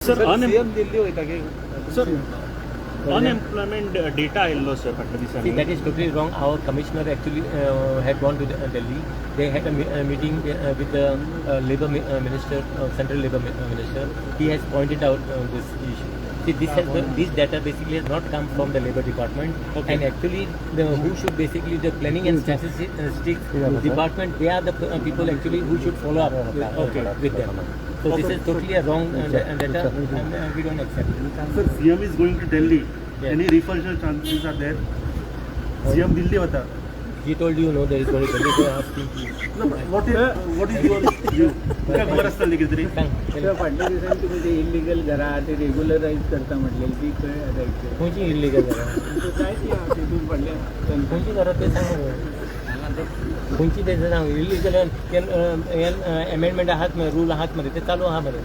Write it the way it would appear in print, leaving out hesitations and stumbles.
Sir CM Delhi वयता की sir unemployment data आयिल्लो सर फाटल्या See, दिसांनी. that is totally wrong. Our commissioner actually had gone to Delhi. They had a meeting with the labor minister, central labor minister. He has pointed out this issue. See, this data basically has not come from the labor department. Okay. And actually, who should basically the planning and statistics department? They are the people actually who should follow up with them. So this is totally a wrong data, and we don't accept it. Sir, CM is going to Delhi. Yes. Any reversal chances are there? CM Delhi होता. He told you, no, there is going to be so asking you. No, but what is your view? काय खबर असतं कितीतरी? त्या फाटल्या दिसांनी तुम्ही ते इलिगल घरा ते रेग्युलराईज करता म्हटलेली ती खंय आतां कोणची इल्लीगल घरां? काय ती आहा तितून फाटल्या कोणची घरां ते सांग कोणची ते सांग इल्लीगल अमेंडमेंट आहात रूल आहात मध्ये ते चालू आहा बरें